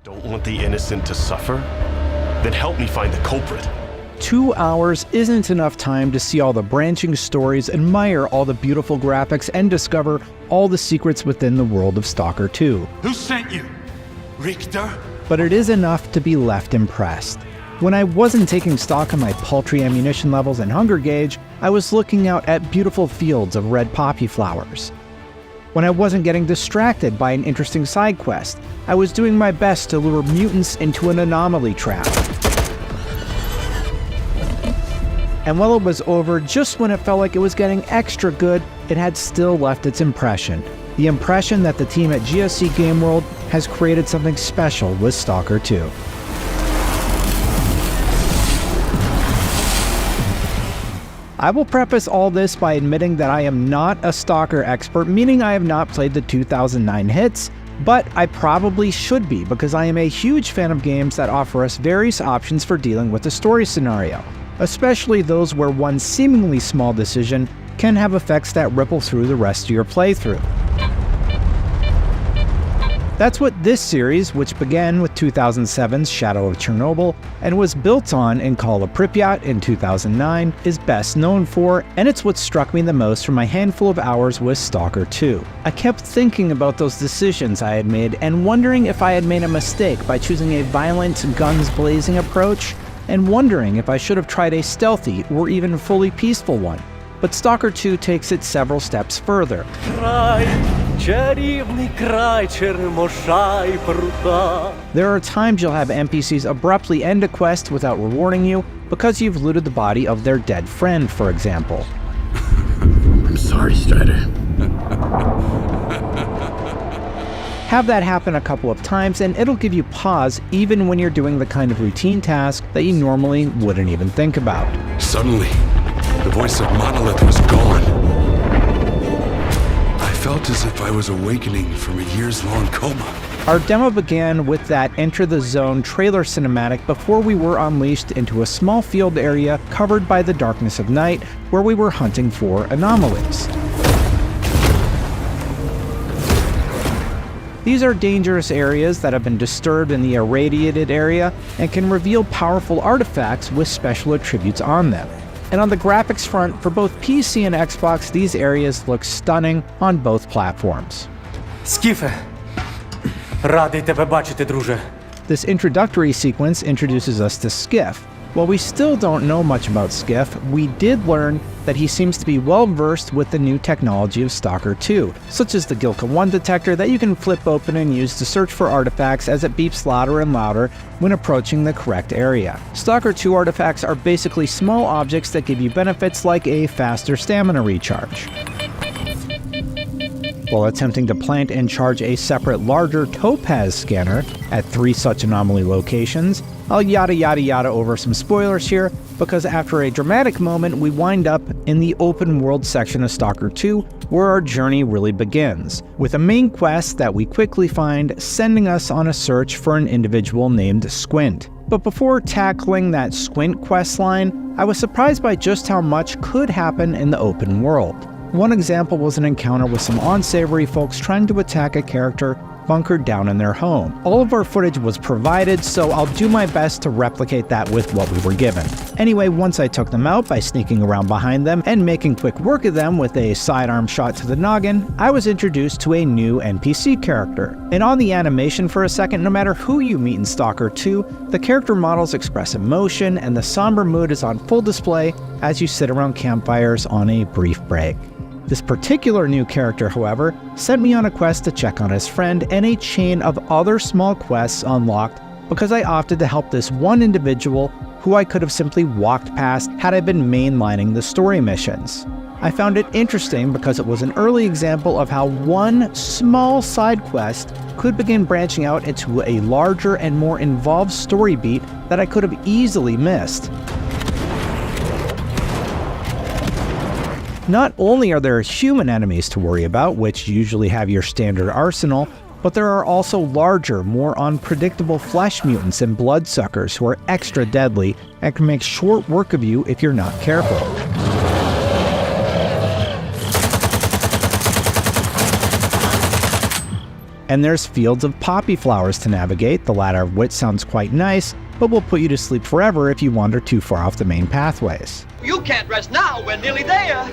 Don't want the innocent to suffer? Then help me find the culprit. 2 hours isn't enough time to see all the branching stories, admire all the beautiful graphics, and discover all the secrets within the world of Stalker 2. Who sent you? Richter? But it is enough to be left impressed. When I wasn't taking stock of my paltry ammunition levels and hunger gauge, I was looking out at beautiful fields of red poppy flowers. When I wasn't getting distracted by an interesting side quest, I was doing my best to lure mutants into an anomaly trap. And while it was over, just when it felt like it was getting extra good, it had still left its impression. The impression that the team at GSC Game World has created something special with Stalker 2. I will preface all this by admitting that I am not a Stalker expert, meaning I have not played the 2009 hits, but I probably should be because I am a huge fan of games that offer us various options for dealing with a story scenario, especially those where one seemingly small decision can have effects that ripple through the rest of your playthrough. That's what this series, which began with 2007's Shadow of Chernobyl and was built on in Call of Pripyat in 2009, is best known for, and it's what struck me the most from my handful of hours with Stalker 2. I kept thinking about those decisions I had made and wondering if I had made a mistake by choosing a violent, guns blazing approach, and wondering if I should have tried a stealthy or even fully peaceful one. But Stalker 2 takes it several steps further. There are times you'll have NPCs abruptly end a quest without rewarding you because you've looted the body of their dead friend, for example. I'm sorry, Strider. Have that happen a couple of times and it'll give you pause even when you're doing the kind of routine task that you normally wouldn't even think about. Suddenly, the voice of Monolith was gone. I felt as if I was awakening from a years-long coma. Our demo began with that Enter the Zone trailer cinematic before we were unleashed into a small field area covered by the darkness of night where we were hunting for anomalies. These are dangerous areas that have been disturbed in the irradiated area and can reveal powerful artifacts with special attributes on them. And on the graphics front, for both PC and Xbox, these areas look stunning on both platforms. Скіфе, радий тебе бачити, друже. This introductory sequence introduces us to Skiff. While we still don't know much about Skiff, we did learn that he seems to be well versed with the new technology of Stalker 2, such as the Gilka 1 detector that you can flip open and use to search for artifacts as it beeps louder and louder when approaching the correct area. Stalker 2 artifacts are basically small objects that give you benefits like a faster stamina recharge. While attempting to plant and charge a separate larger topaz scanner at 3 such anomaly locations, I'll yada yada yada over some spoilers here, because after a dramatic moment we wind up in the open world section of Stalker 2 where our journey really begins, with a main quest that we quickly find sending us on a search for an individual named Squint. But before tackling that Squint questline, I was surprised by just how much could happen in the open world. One example was an encounter with some unsavory folks trying to attack a character bunkered down in their home. All of our footage was provided, so I'll do my best to replicate that with what we were given. Anyway, once I took them out by sneaking around behind them and making quick work of them with a sidearm shot to the noggin, I was introduced to a new NPC character. And on the animation for a second, no matter who you meet in Stalker 2, the character models express emotion and the somber mood is on full display as you sit around campfires on a brief break. This particular new character, however, sent me on a quest to check on his friend and a chain of other small quests unlocked because I opted to help this one individual who I could have simply walked past had I been mainlining the story missions. I found it interesting because it was an early example of how one small side quest could begin branching out into a larger and more involved story beat that I could have easily missed. Not only are there human enemies to worry about, which usually have your standard arsenal, but there are also larger, more unpredictable flesh mutants and bloodsuckers who are extra deadly and can make short work of you if you're not careful. And there's fields of poppy flowers to navigate, the latter of which sounds quite nice, but will put you to sleep forever if you wander too far off the main pathways. You can't rest now, we're nearly there!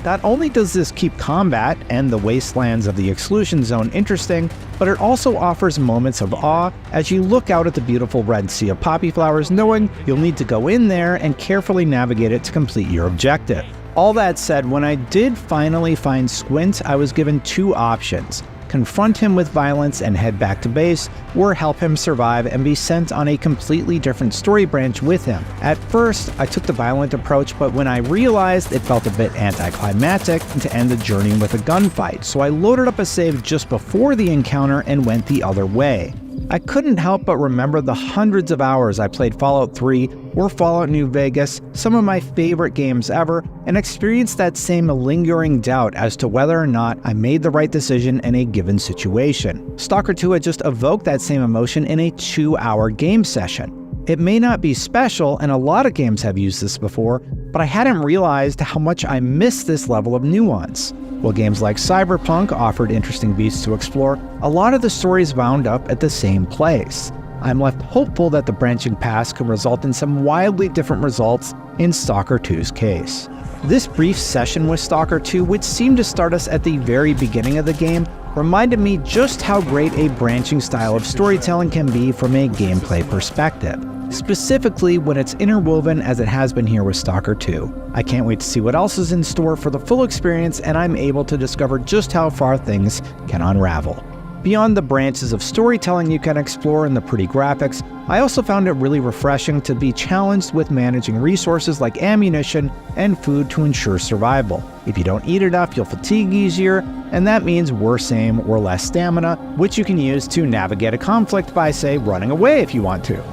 Not only does this keep combat and the wastelands of the exclusion zone interesting, but it also offers moments of awe as you look out at the beautiful red sea of poppy flowers, knowing you'll need to go in there and carefully navigate it to complete your objective. All that said, when I did finally find Squint, I was given two options: confront him with violence and head back to base, or help him survive and be sent on a completely different story branch with him. At first, I took the violent approach, but when I realized it felt a bit anticlimactic to end the journey with a gunfight, so I loaded up a save just before the encounter and went the other way. I couldn't help but remember the hundreds of hours I played Fallout 3 or Fallout New Vegas, some of my favorite games ever, and experienced that same lingering doubt as to whether or not I made the right decision in a given situation. Stalker 2 had just evoked that same emotion in a 2-hour game session. It may not be special, and a lot of games have used this before, but I hadn't realized how much I missed this level of nuance. While games like Cyberpunk offered interesting beats to explore, a lot of the stories wound up at the same place. I'm left hopeful that the branching paths could result in some wildly different results in Stalker 2's case. This brief session with Stalker 2, which seemed to start us at the very beginning of the game, reminded me just how great a branching style of storytelling can be from a gameplay perspective, specifically when it's interwoven as it has been here with Stalker 2. I can't wait to see what else is in store for the full experience, and I'm able to discover just how far things can unravel. Beyond the branches of storytelling you can explore and the pretty graphics, I also found it really refreshing to be challenged with managing resources like ammunition and food to ensure survival. If you don't eat enough, you'll fatigue easier, and that means worse aim or less stamina, which you can use to navigate a conflict by, say, running away if you want to.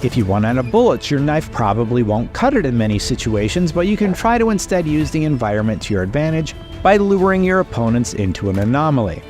If you run out of bullets, your knife probably won't cut it in many situations, but you can try to instead use the environment to your advantage by luring your opponents into an anomaly.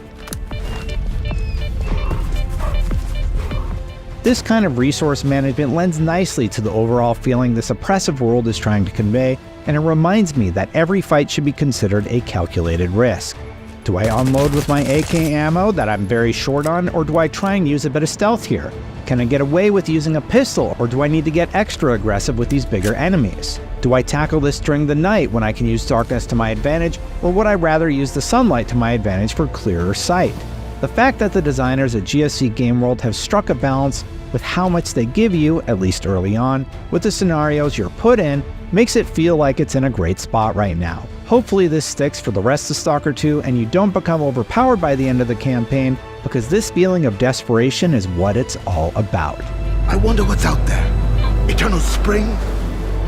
This kind of resource management lends nicely to the overall feeling this oppressive world is trying to convey, and it reminds me that every fight should be considered a calculated risk. Do I unload with my AK ammo that I'm very short on, or do I try and use a bit of stealth here? Can I get away with using a pistol, or do I need to get extra aggressive with these bigger enemies? Do I tackle this during the night when I can use darkness to my advantage, or would I rather use the sunlight to my advantage for clearer sight? The fact that the designers at GSC Game World have struck a balance with how much they give you, at least early on, with the scenarios you're put in, makes it feel like it's in a great spot right now. Hopefully this sticks for the rest of Stalker 2 and you don't become overpowered by the end of the campaign, because this feeling of desperation is what it's all about. I wonder what's out there. Eternal spring?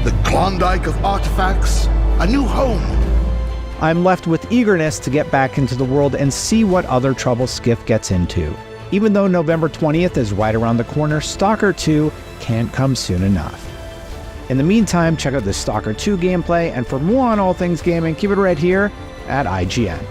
The Klondike of artifacts? A new home? I'm left with eagerness to get back into the world and see what other trouble Skiff gets into. Even though November 20th is right around the corner, Stalker 2 can't come soon enough. In the meantime, check out the Stalker 2 gameplay, and for more on all things gaming, keep it right here at IGN.